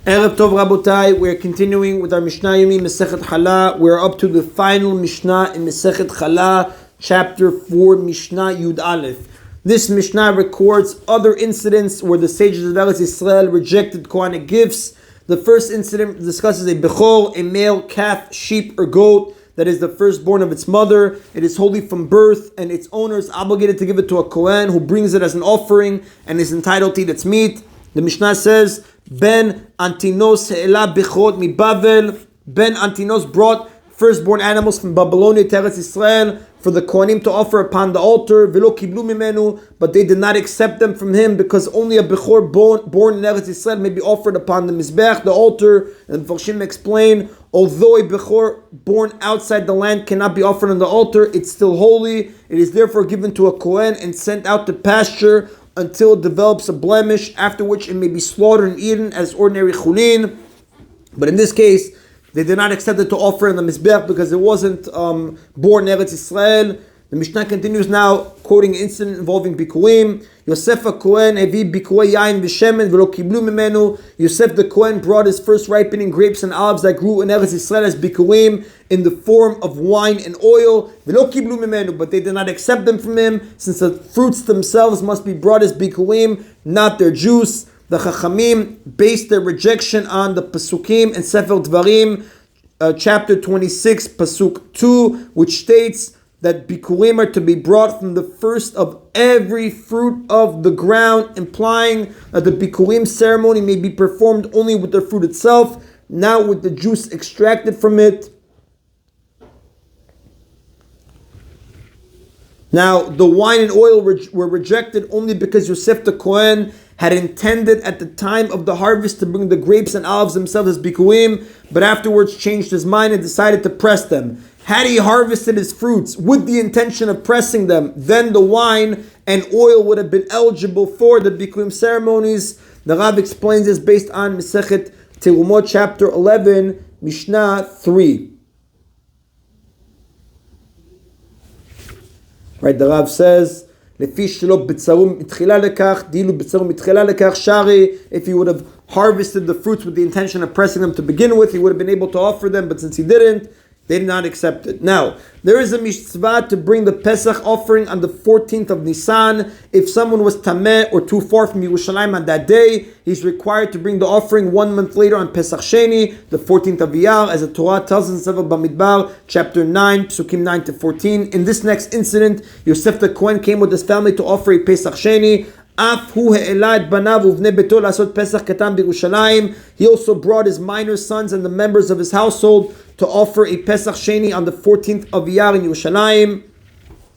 Erev Tov Rabotai, we're continuing with our Mishna Yomi, Masechet Challah. We're up to the final Mishnah in Masechet Challah, chapter 4, Mishnah Yud Aleph. This Mishnah records other incidents where the sages of Eretz Yisrael rejected Kohanic gifts. The first incident discusses a bechor, a male calf, sheep, or goat that is the firstborn of its mother. It is holy from birth, and its owner is obligated to give it to a Kohen who brings it as an offering and is entitled to eat its meat. The Mishnah says, Ben Antinos He'ela Bechorot Mi Bavel. Ben Antinos brought firstborn animals from Babylonia to Eretz Yisrael for the Kohanim to offer upon the altar. Velo kiblu mimenu, but they did not accept them from him because only a Bechor born in Eretz Yisrael may be offered upon the Mizbech, the altar. And Farshim explain, although a Bechor born outside the land cannot be offered on the altar, it's still holy. It is therefore given to a Kohen and sent out to pasture until it develops a blemish, after which it may be slaughtered and eaten as ordinary chulin. But in this case, they did not accept it to offer in the Mizbech because it wasn't born in Eretz Yisrael. The Mishnah continues now, quoting an incident involving Bikurim. Yosef Kohen evi bikuei yain v'shemen v'lo kiblu mimenu. Yosef the Kohen brought his first ripening grapes and olives that grew in Eretz Yisrael as Bikurim in the form of wine and oil. V'lo kiblu mimenu, but they did not accept them from him, since the fruits themselves must be brought as Bikurim, not their juice. The Chachamim based their rejection on the Pasukim and Sefer Dvarim, chapter 26, Pasuk 2, which states that Bikurim are to be brought from the first of every fruit of the ground, implying that the Bikurim ceremony may be performed only with the fruit itself, not with the juice extracted from it. Now, the wine and oil were rejected only because Yosef the Kohen had intended at the time of the harvest to bring the grapes and olives themselves as bikurim, but afterwards changed his mind and decided to press them. Had he harvested his fruits with the intention of pressing them, then the wine and oil would have been eligible for the bikurim ceremonies. The Rav explains this based on Masechet Terumot, chapter 11, Mishnah 3. Right, the Rav says, if he would have harvested the fruits with the intention of pressing them to begin with, he would have been able to offer them, but since he didn't, they did not accept it. Now, there is a mitzvah to bring the Pesach offering on the 14th of Nisan. If someone was tameh or too far from Yerushalayim on that day, he's required to bring the offering 1 month later on Pesach Sheni, the 14th of Iyar, as the Torah tells us in Sefer Bamidbar, chapter 9, Psukim 9 to 14. In this next incident, Yosef the Kohen came with his family to offer a Pesach Sheni. He also brought his minor sons and the members of his household to offer a Pesach Sheni on the 14th of Iyar in Yerushalayim.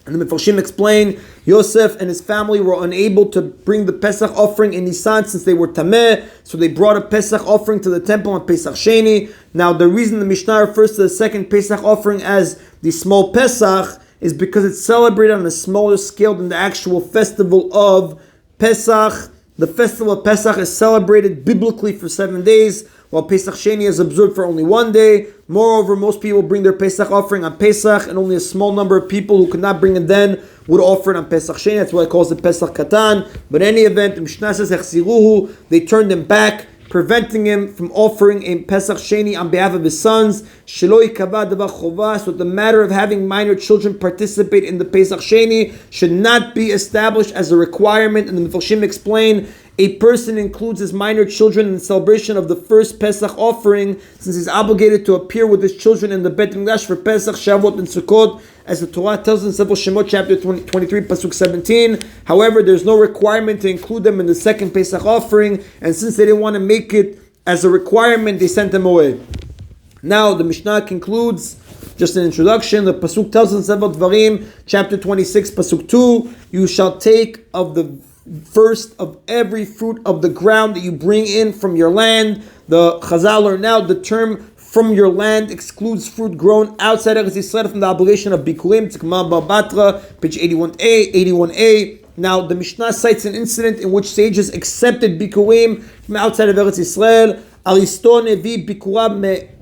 And the Mefarshim explain, Yosef and his family were unable to bring the Pesach offering in Nisan since they were Tameh, so they brought a Pesach offering to the temple on Pesach Sheni. Now, the reason the Mishnah refers to the second Pesach offering as the small Pesach is because it's celebrated on a smaller scale than the actual festival of Pesach. The festival of Pesach is celebrated biblically for 7 days, while Pesach Sheni is observed for only 1 day. Moreover, most people bring their Pesach offering on Pesach, and only a small number of people who could not bring it then would offer it on Pesach Sheni. That's why it calls it Pesach Katan. But in any event, the Mishnah says, they turned him back, preventing him from offering a Pesach Sheni on behalf of his sons. So the matter of having minor children participate in the Pesach Sheni should not be established as a requirement. And the Mefarshim explain, a person includes his minor children in the celebration of the first Pesach offering, since he's obligated to appear with his children in the Beit Mikdash for Pesach, Shavuot, and Sukkot, as the Torah tells in Sefer Shemot, chapter 23, Pasuk 17. However, there's no requirement to include them in the second Pesach offering, and since they didn't want to make it as a requirement, they sent them away. Now, the Mishnah concludes, just an introduction, the Pasuk tells in Sefer Dvarim, chapter 26, Pasuk 2, you shall take of the first of every fruit of the ground that you bring in from your land. The Chazal learn now the term from your land excludes fruit grown outside Eretz Yisrael from the obligation of Bikurim. Tzikma Batra, page 81a. Now, the Mishnah cites an incident in which sages accepted Bikurim from outside of Eretz Yisrael. Ariston evi Bikuram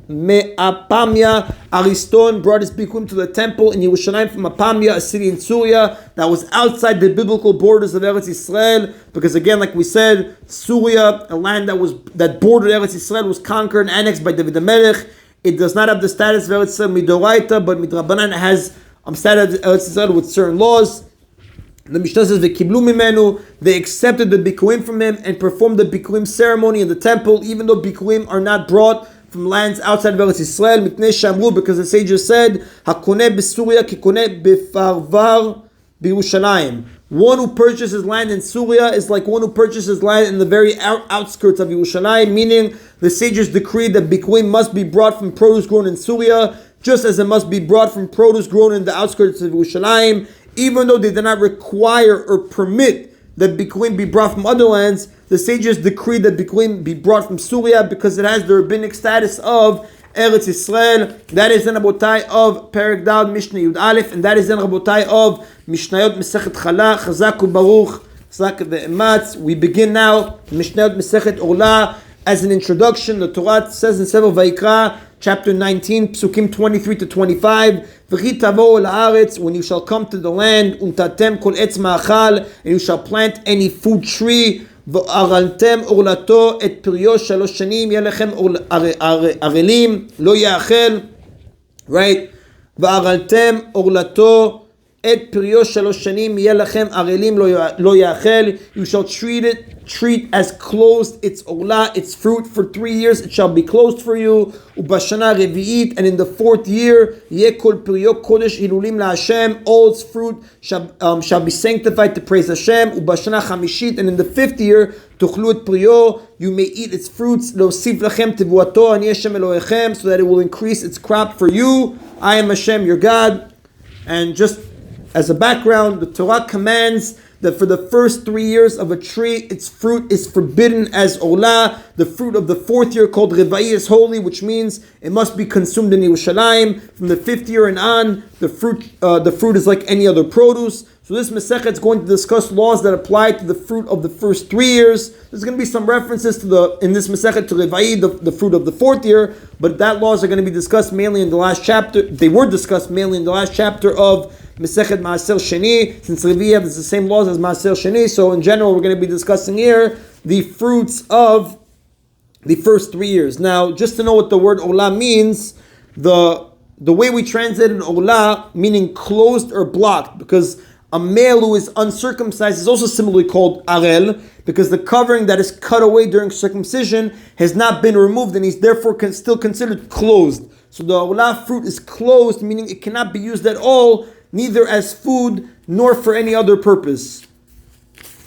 Me'apamya. Ariston brought his bikurim to the temple in Yerushalayim from Apamya, a city in Syria that was outside the biblical borders of Eretz Yisrael, because again, like we said, Syria, a land that bordered Eretz Yisrael, was conquered and annexed by David HaMelech. It does not have the status of Eretz Yisrael midoraita, but midrabanan has status of Eretz Yisrael with certain laws. The Mishnah says, "V'kiblu mimenu." They accepted the bikurim from him and performed the bikurim ceremony in the temple, even though bikurim are not brought from lands outside of Eretz Yisrael. Mitnei shamru, because the sages said, "Hakoneh b'Suria kikoneh b'farvar b'Yerushalayim." One who purchases land in Syria is like one who purchases land in the very outskirts of Yerushalayim, meaning the sages decreed that bikurim must be brought from produce grown in Syria, just as it must be brought from produce grown in the outskirts of Yerushalayim. Even though they did not require or permit that bikurim be brought from other lands, the sages decreed that bikurim be brought from Syria because it has the rabbinic status of Eretz Yisrael. That is in Rabotai of Perek Dal Mishnah Yud Aleph, and that is in Rabotai of Mishnayot Mesechet Challah. Chazak u'baruch, Chazak ve'ematz. We begin now Mishnayot Mesechet Orlah. As an introduction, the Torah says in Sefer Vayikra, chapter 19, Psukim 23 to 25, V'chi tavo la'aretz, when you shall come to the land, untatem kol etz ma'achal, and you shall plant any food tree, v'araltem orlato et piryo shalosh shanim, yelechem arelim, lo ya'achel, right? V'araltem orlato et piryo shalosh shanim, yelechem arelim, lo ya'achel. You shall treat as closed its orlah, its fruit, for 3 years it shall be closed for you. Ubashana revi'it, and in the 4th year, yekol piryo kodesh hilulim laHashem, all its fruit shall be sanctified to praise Hashem. Ubashana chamishit, and in the 5th year, tuchlu et piryo, you may eat its fruits. Leosif lachem tevuato ani Hashem Elohechem, so that it will increase its crop for you. I am Hashem, your God. And just as a background, the Torah commands that for the first 3 years of a tree, its fruit is forbidden as Orlah. The fruit of the 4th year, called Reva'i, is holy, which means it must be consumed in Yerushalayim. From the 5th year and on, the fruit is like any other produce. So this Masechet is going to discuss laws that apply to the fruit of the first 3 years. There's going to be some references in this Masechet to Reva'i, the fruit of the 4th year, but that laws are going to be discussed mainly in the last chapter. They were discussed mainly in the last chapter of Masechet Maaser Sheni, since Levi has the same laws as Maaser Sheni. So in general, we're going to be discussing here the fruits of the first 3 years. Now, just to know what the word Orlah means, the way we translate an Orlah, meaning closed or blocked, because a male who is uncircumcised is also similarly called Arel, because the covering that is cut away during circumcision has not been removed, and he's therefore still considered closed. So the Orlah fruit is closed, meaning it cannot be used at all, neither as food nor for any other purpose.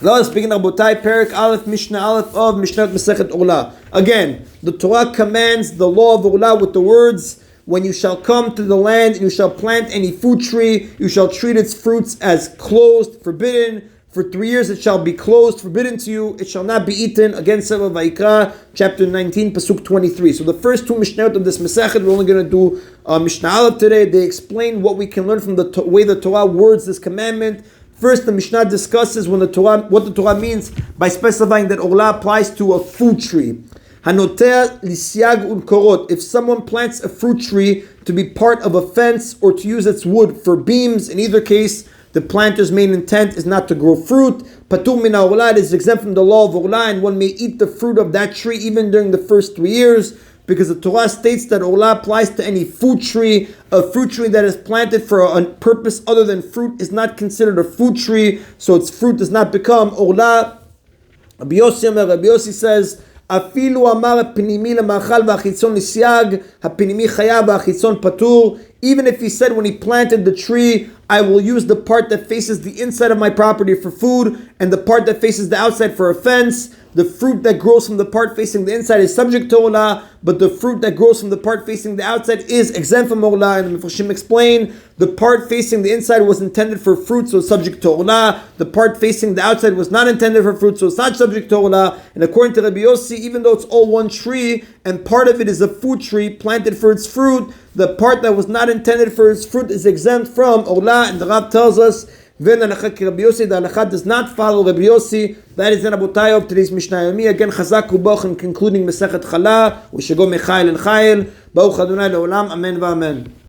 Let us begin Rabotai, Perek Aleph, Mishnah Aleph of Mishnah Mesechet Orlah. Again, the Torah commands the law of Orlah with the words, when you shall come to the land and you shall plant any food tree, you shall treat its fruits as closed, forbidden. For 3 years it shall be closed, forbidden to you. It shall not be eaten. Again, Sefer Vayikra, chapter 19, Pasuk 23. So the first 2 Mishnayot of this Masechet, we're only going to do Mishnah Aleph today. They explain what we can learn from the way the Torah words this commandment. First, the Mishnah discusses what the Torah means by specifying that Orlah applies to a food tree. Hanotea lisyag ulkorot. If someone plants a fruit tree to be part of a fence or to use its wood for beams, in either case, the planter's main intent is not to grow fruit. Patur min ha'orlah, is exempt from the law of Orlah, and one may eat the fruit of that tree even during the first 3 years, because the Torah states that Orlah applies to any food tree. A fruit tree that is planted for a purpose other than fruit is not considered a food tree, so its fruit does not become Orlah. Rabbi Yossi says, Afilu amar ha'pinimi lemachal v'achitzon lisyag, ha'pinimi chayav v'achitzon patur. Even if he said when he planted the tree, I will use the part that faces the inside of my property for food, and the part that faces the outside for a fence. The fruit that grows from the part facing the inside is subject to Orlah, but the fruit that grows from the part facing the outside is exempt from Orlah. And the Mefarshim explain, the part facing the inside was intended for fruit, so it's subject to Orlah. The part facing the outside was not intended for fruit, so it's not subject to Orlah. And according to Rabbi Yossi, even though it's all one tree, and part of it is a food tree planted for its fruit, the part that was not intended for its fruit is exempt from Orlah. And the Rav tells us, the halacha does not follow Rabbi Yossi. That is in Rabotai of today's Mishna Yomi. Again, Chazak Ubach, and concluding Masechet Challah. We should go Mechail and Chayil. Baruch Adonai Leolam. Amen v'amen.